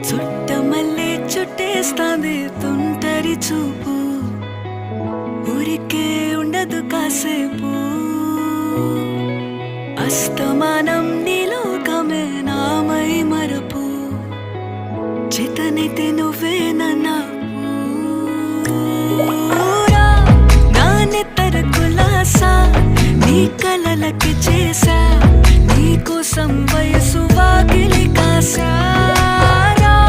చుట్టమల్లే చుట్టేస్తాంది తుంటరి చూపు, ఊరికే ఉండదు కాసేపు. అస్తమానం నీలోకమే నామై మరపు, చేతనైతే నువ్వే నన్న